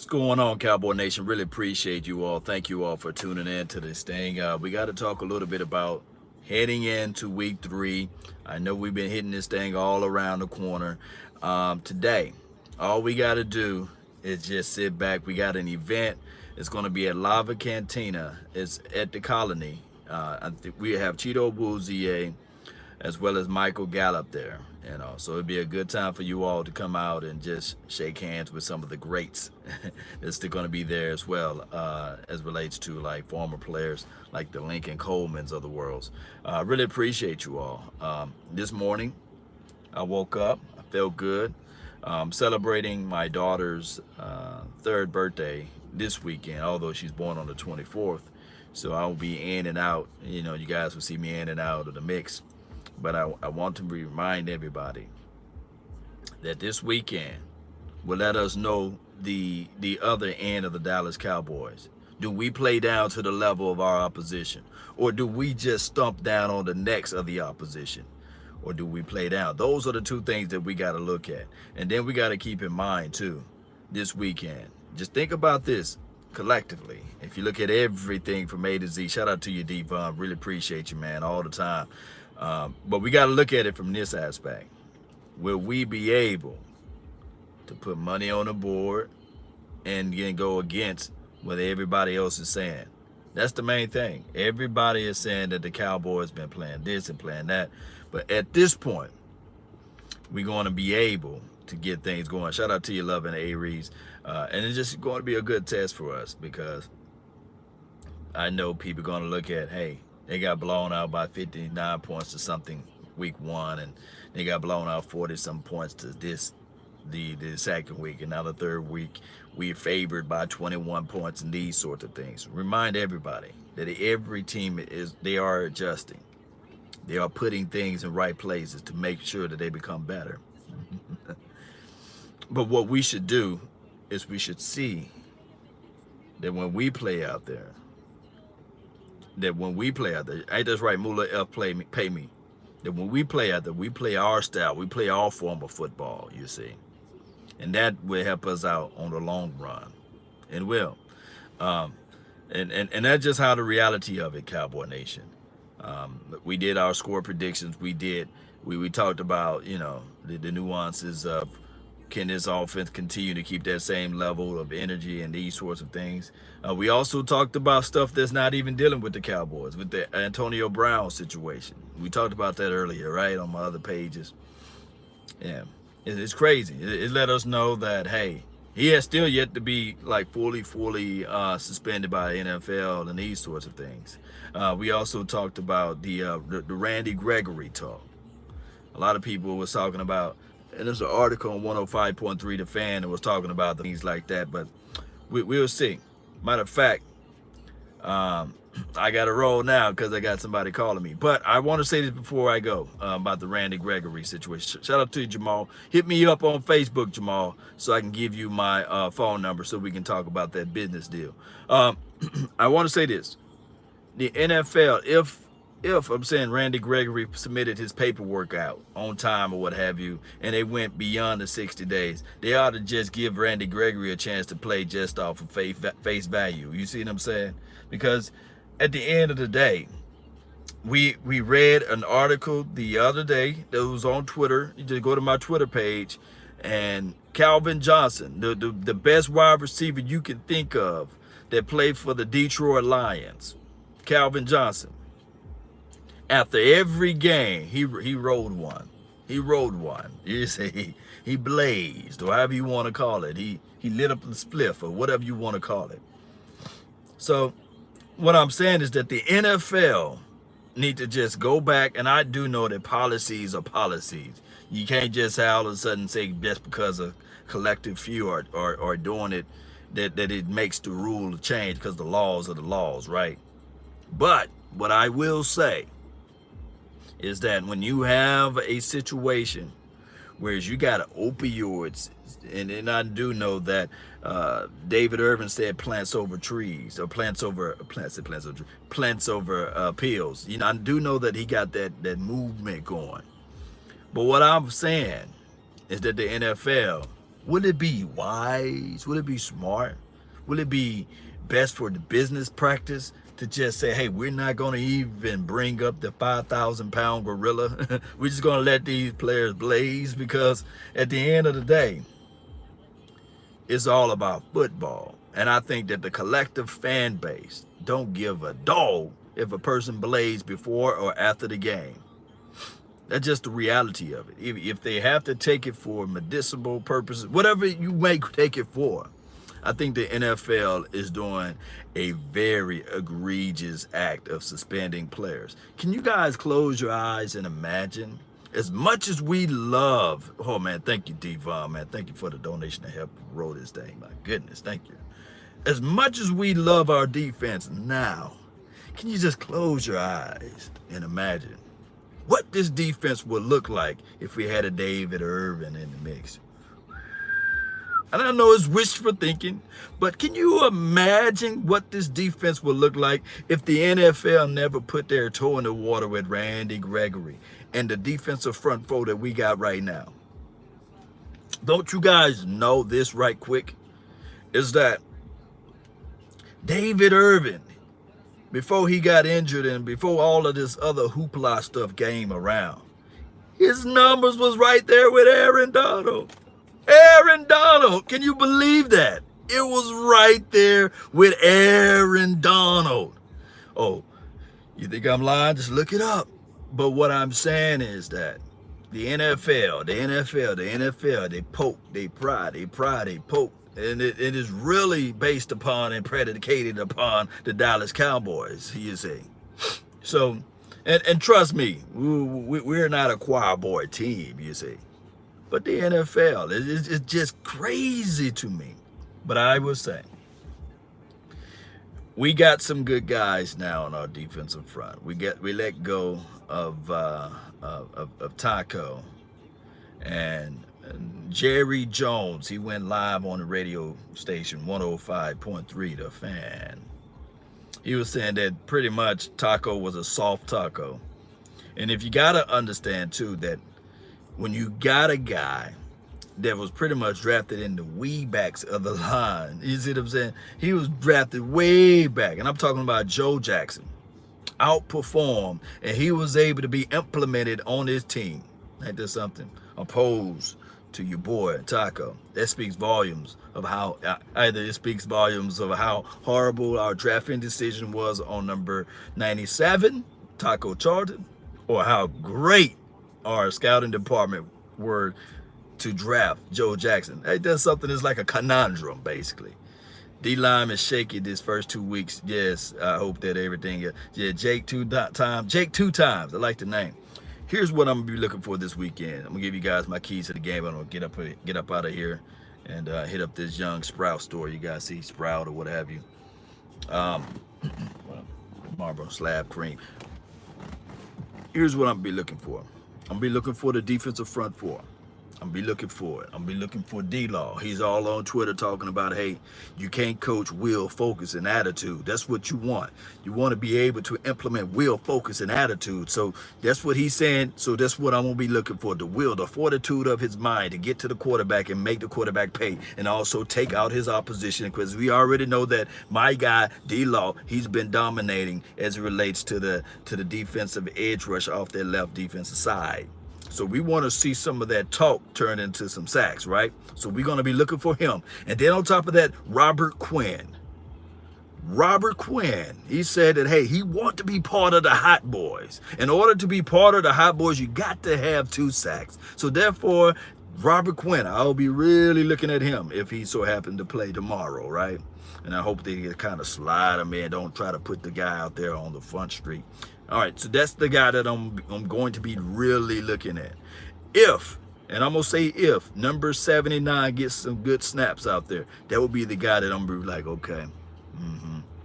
What's going on, Cowboy Nation? Really appreciate you all. Thank you all for tuning in to this thing. We got to talk a little bit about heading into week 3. I know we've been hitting this thing all around the corner. Today, all we got to do is just sit back. We got an event. It's going to be at Lava Cantina. It's at the Colony. I think we have Cheeto Bouzier as well as Michael Gallup there. So it'd be a good time for you all to come out and just shake hands with some of the greats that's still going to be there as well, as relates to like former players like the Lincoln Colemans of the world. Really appreciate you all. This morning, I woke up, I felt good. Celebrating my daughter's 3rd birthday this weekend, although she's born on the 24th. So I'll be in and out. You guys will see me in and out of the mix. But I want to remind everybody that this weekend will let us know the other end of the Dallas Cowboys. Do we play down to the level of our opposition? Or do we just stomp down on the necks of the opposition? Or do we play down? Those are the two things that we got to look at. And then we got to keep in mind, too, this weekend. Just think about this collectively. If you look at everything from A to Z, shout out to you, Devon. Really appreciate you, man, all the time. But we got to look at it from this aspect. Will we be able to put money on the board and then go against what everybody else is saying? That's the main thing. Everybody is saying that the Cowboys been playing this and playing that. But at this point, we're going to be able to get things going. Shout out to you, Love and Aries. And it's just going to be a good test for us because I know people are going to look at, hey, they got blown out by 59 points to something week 1, and they got blown out 40-some points to the second week, and now the third week we're favored by 21 points and these sorts of things. Remind everybody that every team they are adjusting. They are putting things in right places to make sure that they become better. But what we should do is we should see that when we play out there, ain't that's right, Moolah F pay me. That when we play out there, we play our style, we play our form of football, you see. And that will help us out on the long run. It will. And that's just how the reality of it, Cowboy Nation. We did our score predictions. We talked about, the nuances of can this offense continue to keep that same level of energy and these sorts of things. We also talked about stuff that's not even dealing with the Cowboys, with the Antonio Brown situation. We talked about that earlier, right, on my other pages. Yeah, it's crazy. It let us know that, hey, he has still yet to be like fully suspended by the NFL and these sorts of things. We also talked about the Randy Gregory talk. A lot of people was talking about, and there's an article on 105.3 The Fan that was talking about things like that, but we'll see. Matter of fact, I got to roll now because I got somebody calling me. But I want to say this before I go about the Randy Gregory situation. Shout out to you, Jamal. Hit me up on Facebook, Jamal, so I can give you my phone number so we can talk about that business deal. I want to say this. The NFL, if I'm saying Randy Gregory submitted his paperwork out on time or what have you, and they went beyond the 60 days, they ought to just give Randy Gregory a chance to play just off of face value. You see what I'm saying? Because at the end of the day, we read an article the other day that was on Twitter. You just go to my Twitter page, and Calvin Johnson, the best wide receiver you can think of that played for the Detroit Lions, Calvin Johnson. After every game, he rode one. He rode one. You see, he blazed, or however you want to call it. He lit up the spliff, or whatever you want to call it. So what I'm saying is that the NFL need to just go back, and I do know that policies are policies. You can't just all of a sudden say just because a collective few are doing it, that it makes the rule change because the laws are the laws, right? But what I will say is that when you have a situation whereas you got opioids, and I do know that David Irvin said plants over trees, or plants over pills. I do know that he got that movement going. But what I'm saying is that the NFL Will it be wise? Will it be smart? Will it be best for the business practice to just say, hey, we're not going to even bring up the 5,000-pound gorilla. We're just going to let these players blaze, because at the end of the day, it's all about football. And I think that the collective fan base don't give a dog if a person blazes before or after the game. That's just the reality of it. If they have to take it for medicinal purposes, whatever you may take it for, I think the NFL is doing a very egregious act of suspending players. Can you guys close your eyes and imagine? As much as we love, oh man, thank you, Devon, man. Thank you for the donation to help roll this thing. My goodness, thank you. As much as we love our defense now, can you just close your eyes and imagine what this defense would look like if we had a David Irvin in the mix? And I know it's wishful thinking, but can you imagine what this defense would look like if the NFL never put their toe in the water with Randy Gregory and the defensive front four that we got right now? Don't you guys know this right quick? Is that David Irvin, before he got injured and before all of this other hoopla stuff came around, his numbers was right there with Aaron Donald. Aaron Donald, can you believe that? It was right there with Aaron Donald. Oh, you think I'm lying? Just look it up. But what I'm saying is that the NFL, they poke, they pry, they poke. And it is really based upon and predicated upon the Dallas Cowboys, you see. So, and trust me, we're not a choir boy team, you see. But the NFL, it's just crazy to me. But I will say, we got some good guys now on our defensive front. We let go of Taco and Jerry Jones. He went live on the radio station 105.3 The Fan. He was saying that pretty much Taco was a soft taco. And if you got to understand too that when you got a guy that was pretty much drafted in the wee backs of the line, you see what I'm saying? He was drafted way back, and I'm talking about Joe Jackson, outperformed, and he was able to be implemented on his team. Ain't that something? Opposed to your boy Taco. That speaks volumes of how, either it speaks volumes of how horrible our drafting decision was on number 97, Taco Charlton, or how great our scouting department were to draft Joe Jackson. Hey, that's something that's like a conundrum, basically. D-line is shaky this first 2 weeks. Yes, I hope that everything. Yeah, Jake two times. I like the name. Here's what I'm gonna be looking for this weekend. I'm gonna give you guys my keys to the game. I'm gonna get up out of here and hit up this Young Sprout store. You guys see Sprout or what have you. Marlboro slab cream. Here's what I'm gonna be looking for. I'm gonna be looking for the defensive front four. I'm gonna be looking for it. I'm gonna be looking for D-Law. He's all on Twitter talking about, hey, you can't coach will, focus, and attitude. That's what you want. You want to be able to implement will, focus, and attitude. So that's what he's saying. So that's what I'm gonna be looking for. The will, the fortitude of his mind to get to the quarterback and make the quarterback pay, and also take out his opposition, because we already know that my guy D-Law, he's been dominating as it relates to the defensive edge rush off their left defensive side. So we want to see some of that talk turn into some sacks, right? So we're going to be looking for him. And then on top of that, Robert Quinn, he said that, hey, he wants to be part of the Hot Boys. In order to be part of the Hot Boys, you got to have 2 sacks. So therefore, Robert Quinn, I'll be really looking at him if he so happened to play tomorrow, right? And I hope they kind of slide him in. Don't try to put the guy out there on the front street. All right, so that's the guy that I'm going to be really looking at. If, and I'm going to say if, number 79 gets some good snaps out there, that will be the guy that I'm going to be like, okay,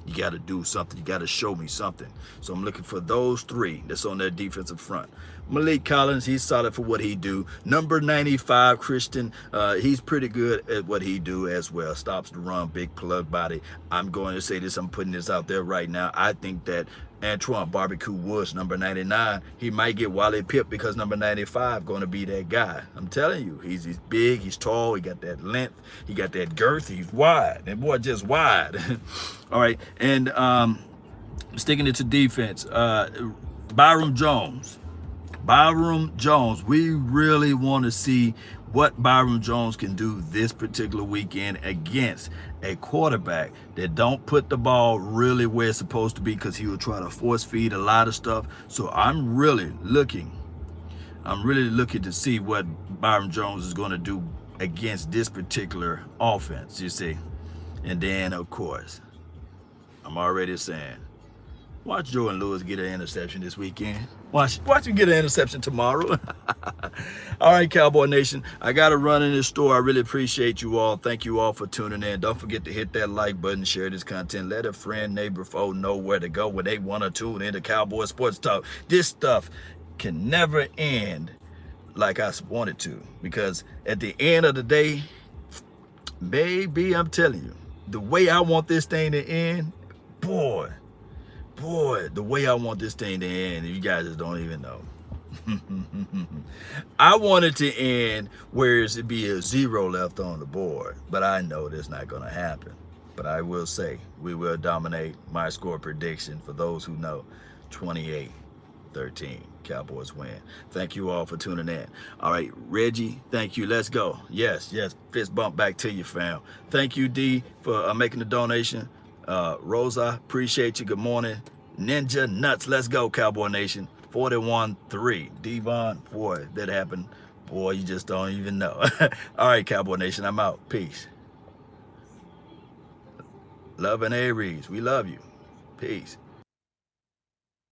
you got to do something. You got to show me something. So I'm looking for those 3 that's on that defensive front. Malik Collins, he's solid for what he do. Number 95, Christian, he's pretty good at what he do as well. Stops the run, big plug body. I'm going to say this, I'm putting this out there right now. I think that Antoine Barbecue Woods, number 99. He might get Wally Pip because number 95 going to be that guy. I'm telling you, he's big, he's tall, he got that length, he got that girth, he's wide. That boy just wide. All right, and sticking it to defense, Byron Jones. Byron Jones, we really want to see what Byron Jones can do this particular weekend against a quarterback that don't put the ball really where it's supposed to be, because he will try to force feed a lot of stuff. So I'm really looking to see what Byron Jones is going to do against this particular offense, you see. And then, of course, I'm already saying, watch Jordan Lewis get an interception this weekend. Watch him get an interception tomorrow. All right, Cowboy Nation, I got to run in this store. I really appreciate you all. Thank you all for tuning in. Don't forget to hit that like button, share this content. Let a friend, neighbor, foe know where to go when they want to tune into Cowboy Sports Talk. This stuff can never end like I want it to, because at the end of the day, baby, I'm telling you, the way I want this thing to end, boy, the way I want this thing to end, you guys just don't even know. I want it to end where it be a 0 left on the board, but I know that's not going to happen. But I will say, we will dominate. My score prediction, for those who know, 28-13. Cowboys win. Thank you all for tuning in. All right, Reggie, thank you. Let's go. Yes, fist bump back to you, fam. Thank you, D, for making the donation. Rosa, appreciate you. Good morning. Ninja Nuts, let's go, Cowboy Nation. 41-3. Devon, boy, that happened. Boy, you just don't even know. All right, Cowboy Nation, I'm out. Peace. Love and Aries, we love you. Peace.